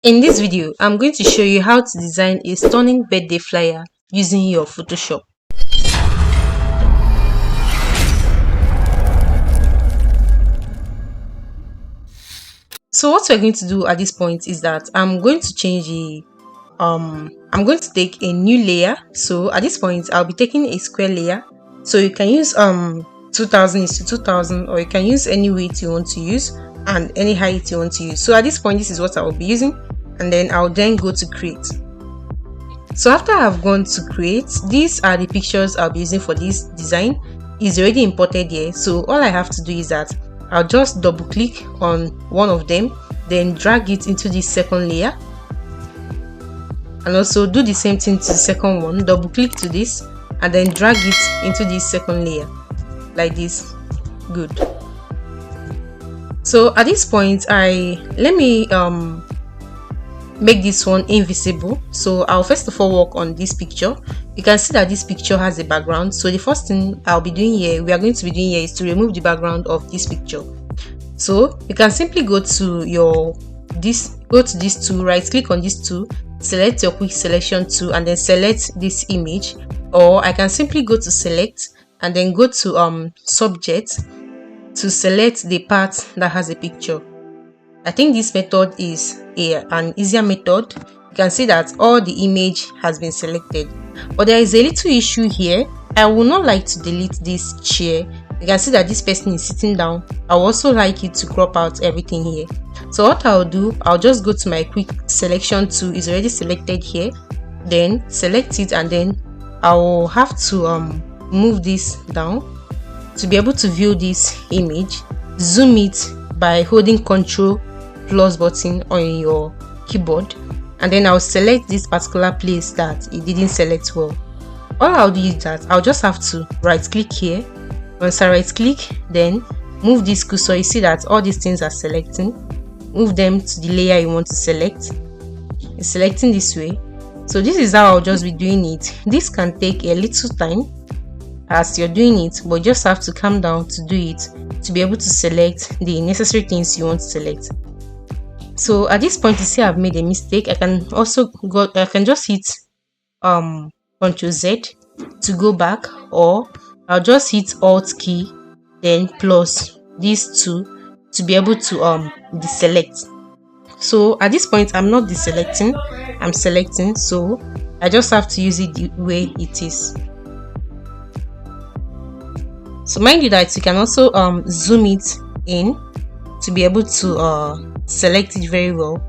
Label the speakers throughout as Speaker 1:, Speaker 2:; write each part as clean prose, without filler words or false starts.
Speaker 1: In this video, I'm going to show you how to design a stunning birthday flyer using your Photoshop. So what we're going to do at this point is that I'm going to change I'm going to take a new layer. So at this point, I'll be taking a square layer. So you can use 2000 is to 2000, or you can use any weight you want to use and any height you want to use. So at this point, this is what I will be using, and then I'll then go to create. So after I've gone to create, these are the pictures I'll be using for this design. It's already imported here, so all I have to do is that I'll just double click on one of them, then drag it into this second layer, and also do the same thing to the second one. Double click to this and then drag it into this second layer like this. Good. So at this point, let me make this one invisible. So I'll first of all work on this picture. You can see that this picture has a background. So the first thing we are going to be doing here is to remove the background of this picture. So you can simply go to this tool, right click on this tool, select your quick selection tool, and then select this image. Or I can simply go to select and then go to subject to select the part that has a picture. I think this method is an easier method. You can see that all the image has been selected, but there is a little issue here. I would not like to delete this chair. You can see that this person is sitting down. I would also like it to crop out everything here. So what I'll do, I'll just go to my quick selection tool. It's already selected here, then select it, and then I will have to move this down to be able to view this image. Zoom it by holding Ctrl+ button on your keyboard, and then I'll select this particular place that it didn't select well. All I'll do is that I'll just have to right click here. Once I right click, then move this cursor. You see that all these things are selecting. Move them to the layer you want to select. It's selecting this way. So this is how I'll just be doing it. This can take a little time as you're doing it, but just have to calm down to do it, to be able to select the necessary things you want to select. So at this point, you see I've made a mistake. I can just hit Ctrl Z to go back, or I'll just hit Alt key then plus these two to be able to deselect. So at this point, I'm not deselecting, I'm selecting, so I just have to use it the way it is. So mind you that you can also zoom it in to be able to select it very well.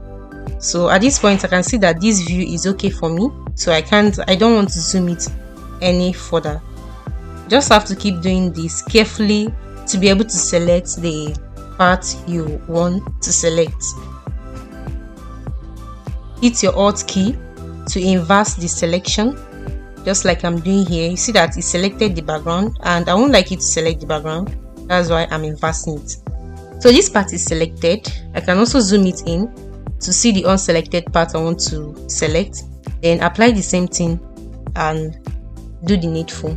Speaker 1: So at this point, I can see that this view is okay for me, so I don't want to zoom it any further. Just have to keep doing this carefully to be able to select the part you want to select. Hit your Alt key to invert the selection, just like I'm doing here. You see that it selected the background, and I won't like it to select the background. That's why I'm inverting it. So this part is selected. I can also zoom it in to see the unselected part I want to select, then apply the same thing and do the needful.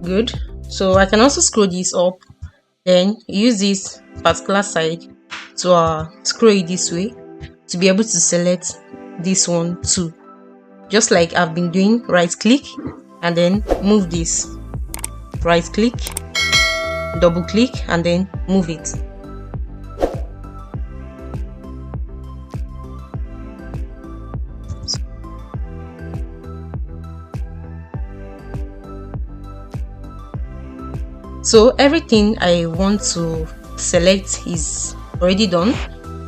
Speaker 1: Good. So I can also scroll this up, then use this particular side to scroll it this way to be able to select this one too, just like I've been doing. Right click and then move this, right click, double click, and then move it. So everything I want to select is already done.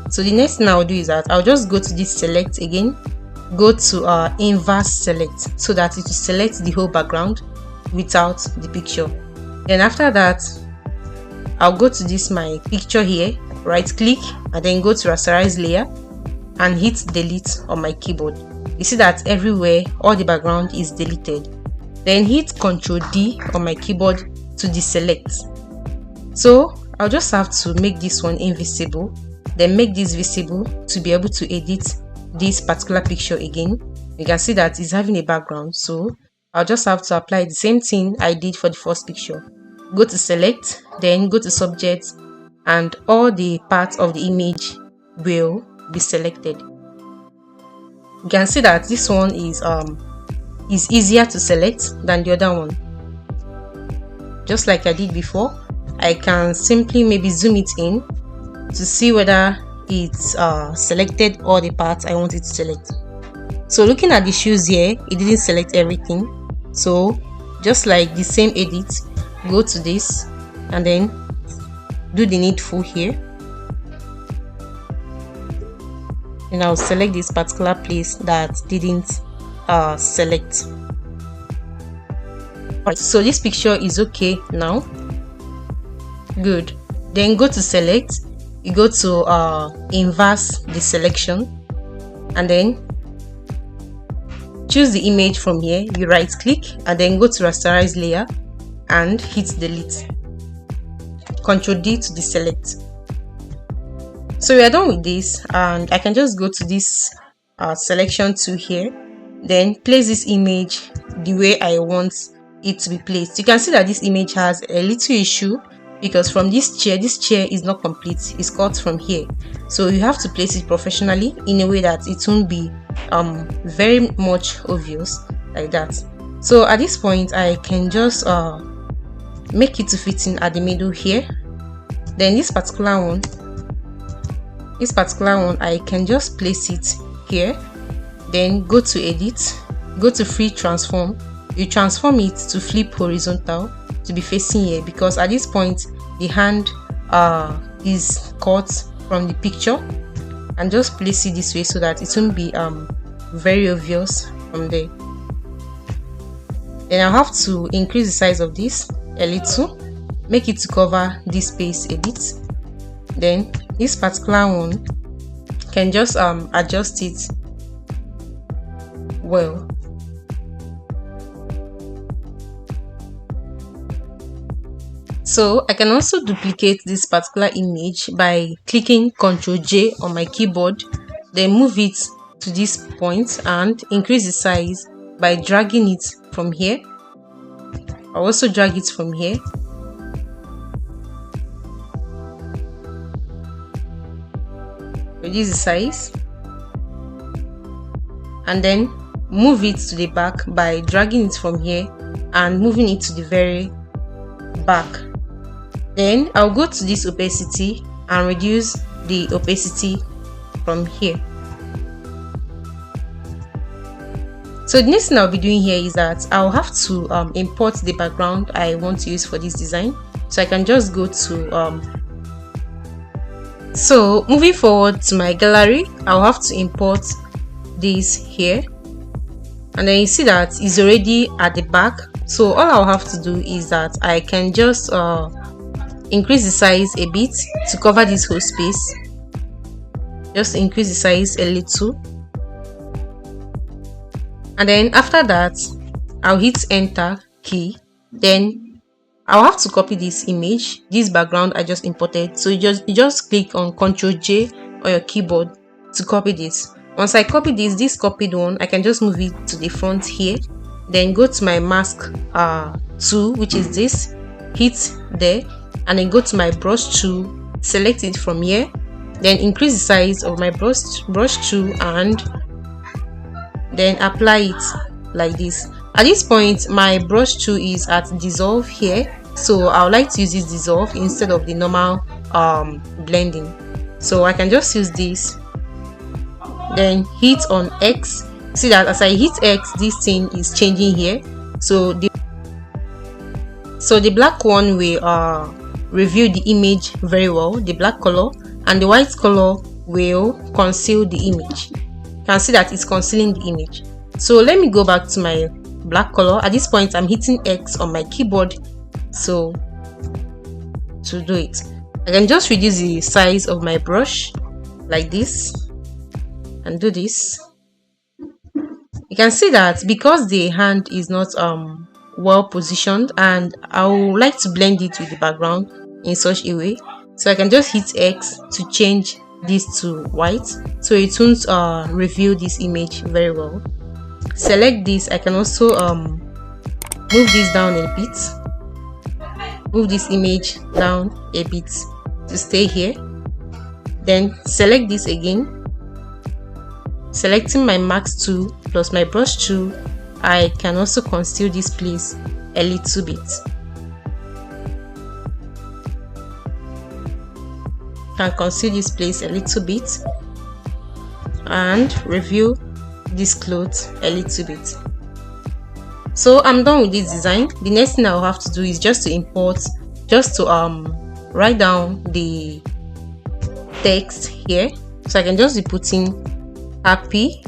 Speaker 1: So the next thing I'll do is that I'll just go to this select again, go to inverse select, so that it will select the whole background without the picture. Then after that, I'll go to this my picture here, right click, and then go to rasterize layer and hit delete on my keyboard. You see that everywhere all the background is deleted. Then hit Ctrl D on my keyboard to deselect. So I'll just have to make this one invisible, then make this visible to be able to edit this particular picture again. You can see that it's having a background, so I'll just have to apply the same thing I did for the first picture. Go to select, then go to subject and all the parts of the image will be selected. You can see that this one is easier to select than the other one. Just like I did before, I can simply maybe zoom it in to see whether it's selected all the parts I want it to select. So looking at the shoes here, it didn't select everything. So just like the same edit, go to this and then do the needful here, and I'll select this particular place that didn't select. Alright, so this picture is okay now. Good. Then go to select, you go to inverse the selection, and then choose the image from here. You right click and then go to rasterize layer and hit delete. Ctrl D to deselect. So we are done with this, and I can just go to this selection tool here, then place this image the way I want it to be placed. You can see that this image has a little issue because from this chair is not complete, it's cut from here. So you have to place it professionally in a way that it won't be very much obvious like that. So at this point I can just make it to fit in at the middle here. Then this particular one I can just place it here, then go to edit, go to free transform. You transform it to flip horizontal to be facing here, because at this point the hand is cut from the picture, and just place it this way so that it won't be very obvious from there. Then I'll have to increase the size of this a little, make it to cover this space a bit. Then this particular one can just adjust it well. So I can also duplicate this particular image by clicking Ctrl J on my keyboard, then move it to this point and increase the size by dragging it from here. I'll also drag it from here. Reduce the size and then move it to the back by dragging it from here and moving it to the very back. Then I'll go to this opacity and reduce the opacity from here. So the next thing I'll be doing here is that I'll have to import the background I want to use for this design. So I can just go to so moving forward to my gallery, I'll have to import this here, and then you see that it's already at the back. So all I'll have to do is that I can just increase the size a bit to cover this whole space. Just increase the size a little, and then after that I'll hit enter key. Then I'll have to copy this image, this background I just imported. So you just click on Ctrl J on your keyboard to copy this. Once I copy this copied one, I can just move it to the front here, then go to my mask tool, which is this, hit there, and then go to my brush tool, select it from here, then increase the size of my brush tool and then apply it like this. At this point my brush tool is at dissolve here, so I would like to use this dissolve instead of the normal blending. So I can just use this, then hit on X. See that as I hit X, this thing is changing here. So the black one will reveal the image very well, the black color, and the white color will conceal the image. You can see that it's concealing the image. So let me go back to my black color. At this point I'm hitting X on my keyboard. So to do it, I can just reduce the size of my brush like this and do this. You can see that because the hand is not well positioned, and I would like to blend it with the background in such a way, so I can just hit X to change this to white so it won't reveal this image very well. Select this. I can also move this down a bit, move this image down a bit. to stay here. Then select this again, selecting my max tool plus my brush tool. I can also conceal this place a little bit. Can conceal this place a little bit and review this cloth a little bit. So I'm done with this design. The next thing I'll have to do is just to write down the text here. So I can just be putting happy,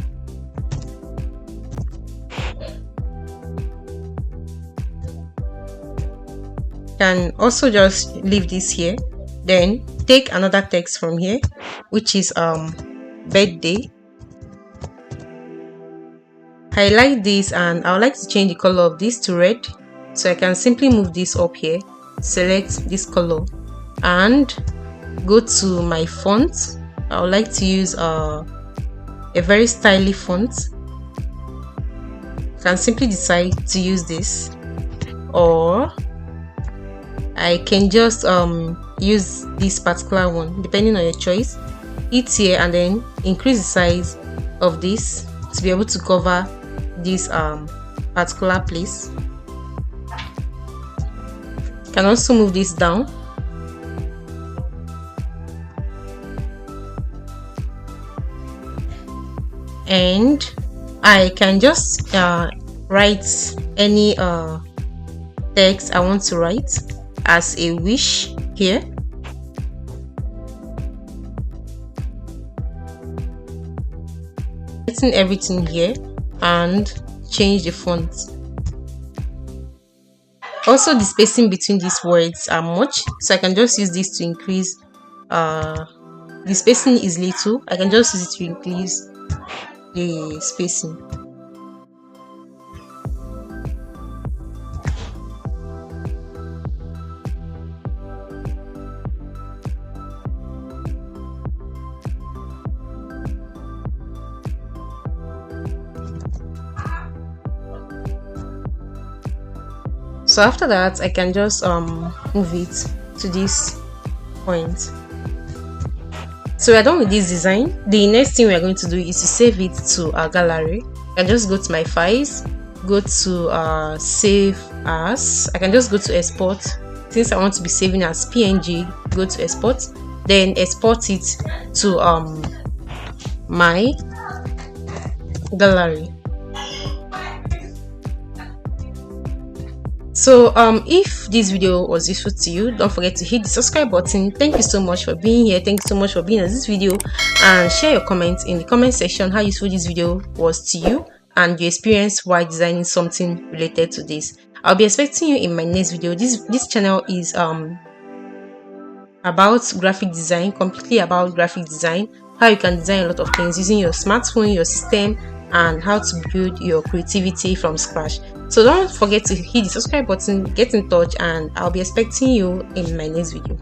Speaker 1: can also just leave this here, then take another text from here, which is birthday. Highlight this, and I would like to change the color of this to red, so I can simply move this up here, select this color and go to my font. I would like to use a very stylish font. I can simply decide to use this, or I can just use this particular one depending on your choice. Hit here and then increase the size of this to be able to cover this particular place. You can also move this down, and I can just write any text I want to write as a wish here. Writing everything here and change the font. Also, the spacing between these words are much, so I can just use this to increase. The spacing is little, I can just use it to increase the spacing. So after that, I can just move it to this point. So we're done with this design. The next thing we're going to do is to save it to our gallery. I can just go to my files, go to save as. I can just go to export. Since I want to be saving as PNG, go to export, then export it to my gallery. So if this video was useful to you, don't forget to hit the subscribe button. Thank you so much for being here. Thank you so much for being on this video, and share your comments in the comment section how useful this video was to you and your experience while designing something related to this. I'll be expecting you in my next video. This channel is about graphic design, completely about graphic design, how you can design a lot of things using your smartphone, your system, and how to build your creativity from scratch. So don't forget to hit the subscribe button, get in touch, and I'll be expecting you in my next video.